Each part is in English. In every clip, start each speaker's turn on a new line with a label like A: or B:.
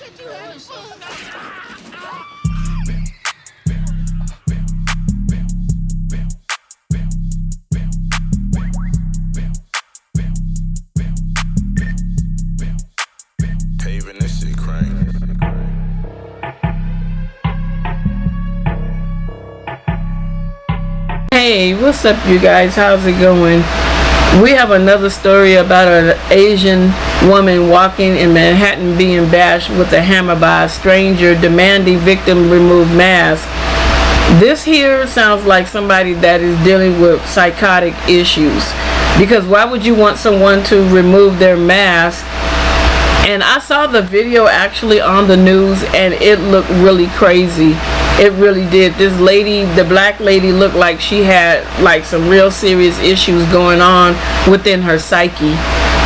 A: Paving this shit crank.
B: Hey, what's up, you guys? How's it going? We have another story about an Asian woman walking in Manhattan being bashed with a hammer by a stranger demanding victim remove mask. This here sounds like somebody that is dealing with psychotic issues, because why would you want someone to remove their mask? And I saw the video actually on the news, and it looked really crazy. It really did. This lady, the black lady, looked like she had like some real serious issues going on within her psyche.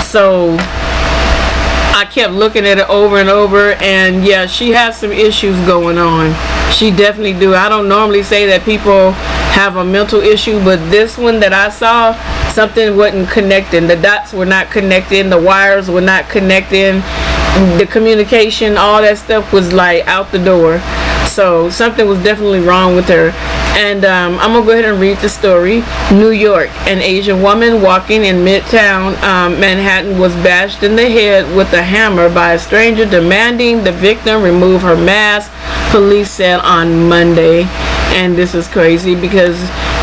B: So I kept looking at it over and over, and yeah, she has some issues going on. She definitely do. I don't normally say that people have a mental issue, but this one that I saw, something wasn't connecting. The dots were not connecting. The wires were not connecting. The communication, all that stuff was like out the door. So something was definitely wrong with her. And I'm gonna go ahead and read the story. New York, an Asian woman walking in Midtown Manhattan was bashed in the head with a hammer by a stranger demanding the victim remove her mask, police said on Monday. And this is crazy because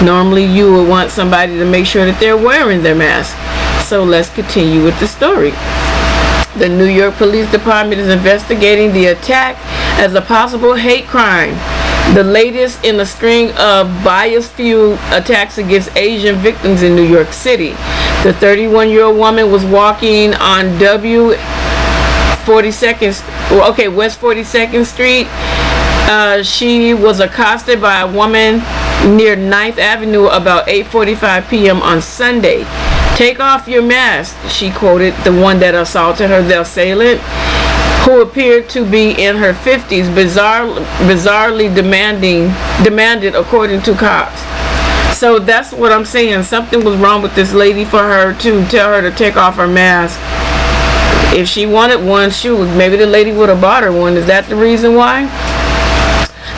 B: normally you would want somebody to make sure that they're wearing their mask. So let's continue with the story. The New York Police Department is investigating the attack as a possible hate crime, the latest in a string of bias-fueled attacks against Asian victims in New York City. The 31-year-old woman was walking on West 42nd Street. She was accosted by a woman near 9th Avenue about 8:45 p.m. on Sunday. "Take off your mask," she quoted the one that assaulted her, the assailant, who appeared to be in her 50s, bizarrely demanded according to cops. So that's what I'm saying. Something was wrong with this lady for her to tell her to take off her mask. If she wanted one, shoot, maybe the lady would have bought her one. Is that the reason why?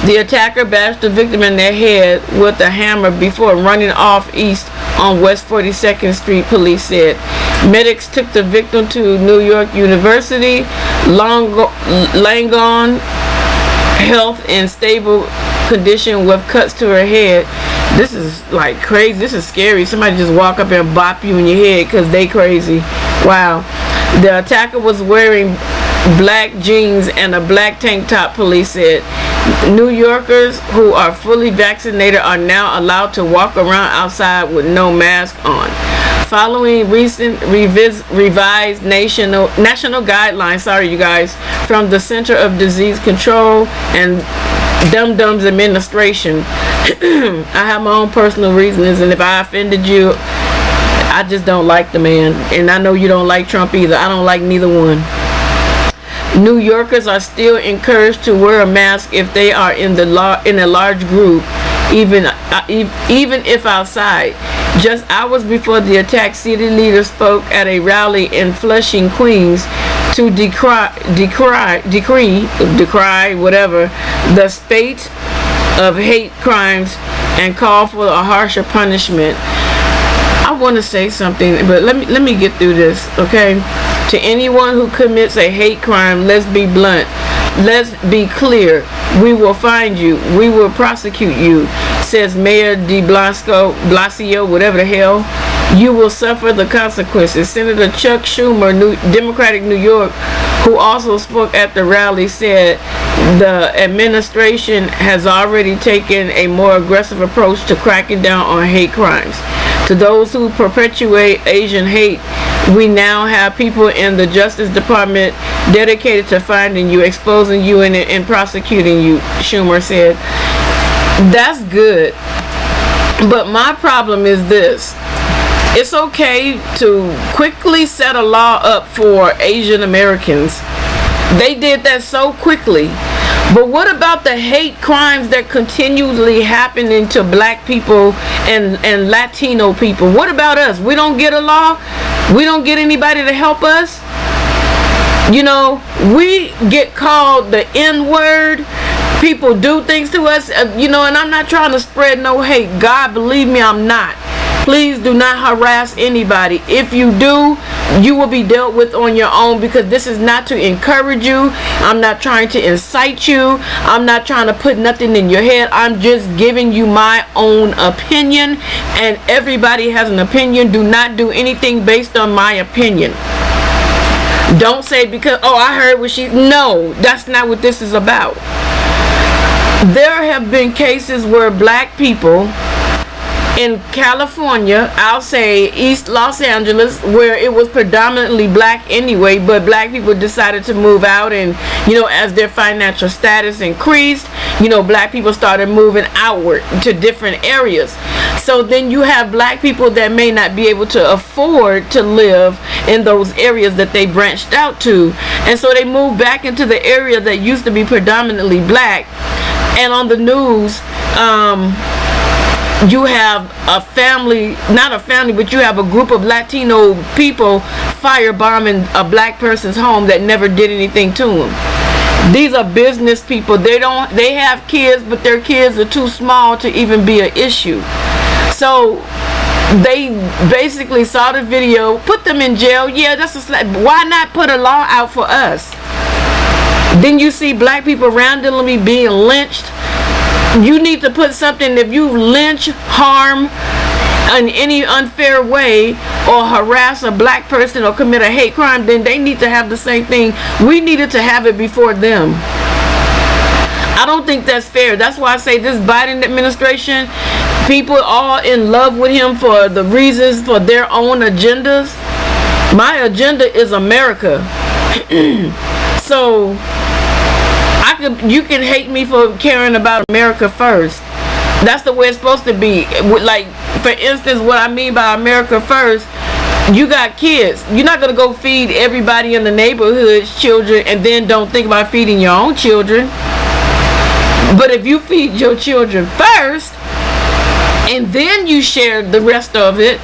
B: The attacker bashed the victim in their head with a hammer before running off east on West 42nd Street, police said. Medics took the victim to New York University, Langone Health in stable condition with cuts to her head. This is like crazy. This is scary. Somebody just walk up and bop you in your head because they crazy. Wow. The attacker was wearing black jeans and a black tank top, police said. New Yorkers who are fully vaccinated are now allowed to walk around outside with no mask on. Following recent revised national guidelines, from the Center of Disease Control and Dum-Dums Administration. I have my own personal reasons, and if I offended you, I just don't like the man. And I know you don't like Trump either. I don't like neither one. New Yorkers are still encouraged to wear a mask if they are in a large group, even if outside. Just hours before the attack, city leaders spoke at a rally in Flushing, Queens, to decry the spate of hate crimes and call for a harsher punishment. I want to say something, but let me get through this, okay? To anyone who commits a hate crime, let's be blunt. Let's be clear. We will find you. We will prosecute you, says Mayor de Blasio, whatever the hell. You will suffer the consequences. Senator Chuck Schumer, Democratic New York, who also spoke at the rally, said the administration has already taken a more aggressive approach to cracking down on hate crimes. To those who perpetuate Asian hate, we now have people in the Justice Department dedicated to finding you, exposing you, and prosecuting you, Schumer said. That's good. But my problem is this. It's okay to quickly set a law up for Asian Americans. They did that so quickly. But what about the hate crimes that continually happen to black people and Latino people? What about us? We don't get a law? We don't get anybody to help us? You know, we get called the N-word. People do things to us, you know, and I'm not trying to spread no hate. God, believe me, I'm not. Please do not harass anybody. If you do, you will be dealt with on your own, because this is not to encourage you. I'm not trying to incite you. I'm not trying to put nothing in your head. I'm just giving you my own opinion, and everybody has an opinion. Do not do anything based on my opinion. Don't say because, oh, I heard what she... No, that's not what this is about. There have been cases where black people in California, I'll say East Los Angeles, where it was predominantly black anyway, but black people decided to move out, and you know, as their financial status increased, you know, black people started moving outward to different areas. So then you have black people that may not be able to afford to live in those areas that they branched out to, and so they moved back into the area that used to be predominantly black. And on the news, you have a family, not a family, but you have a group of Latino people firebombing a black person's home that never did anything to them. These are business people. They have kids, but their kids are too small to even be an issue. So they basically saw the video, put them in jail. Yeah, that's why not put a law out for us? Then you see black people randomly being lynched. You need to put something. If you lynch, harm in any unfair way, or harass a black person or commit a hate crime, then they need to have the same thing. We needed to have it before them. I don't think that's fair. That's why I say this Biden administration, people all in love with him for the reasons, for their own agendas. My agenda is America. So you can hate me for caring about America first. That's the way it's supposed to be. Like, for instance, what I mean by America first, you got kids. You're not going to go feed everybody in the neighborhood's children and then don't think about feeding your own children. But if you feed your children first and then you share the rest of it,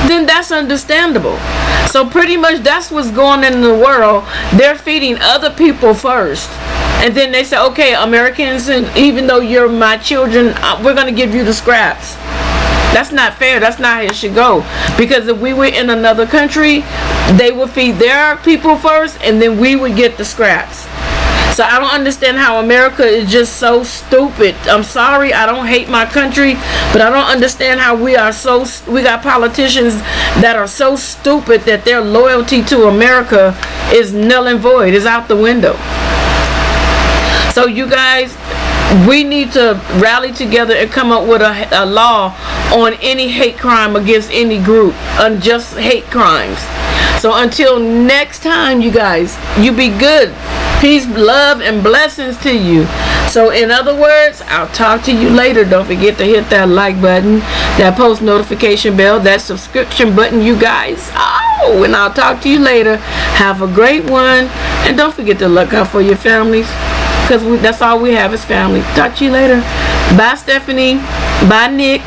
B: then that's understandable. So pretty much that's what's going on in the world. They're feeding other people first. And then they say, okay, Americans, and even though you're my children, we're going to give you the scraps. That's not fair. That's not how it should go. Because if we were in another country, they would feed their people first, and then we would get the scraps. So I don't understand how America is just so stupid. I'm sorry, I don't hate my country, but I don't understand how we got politicians that are so stupid that their loyalty to America is null and void, is out the window. So you guys, we need to rally together and come up with a law on any hate crime against any group, unjust hate crimes. So until next time, you guys, you be good. Peace, love, and blessings to you. So in other words, I'll talk to you later. Don't forget to hit that like button, that post notification bell, that subscription button, you guys. Oh, and I'll talk to you later. Have a great one. And don't forget to look out for your families, because that's all we have is family. Talk to you later. Bye, Stephanie. Bye, Nick.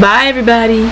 B: Bye, everybody.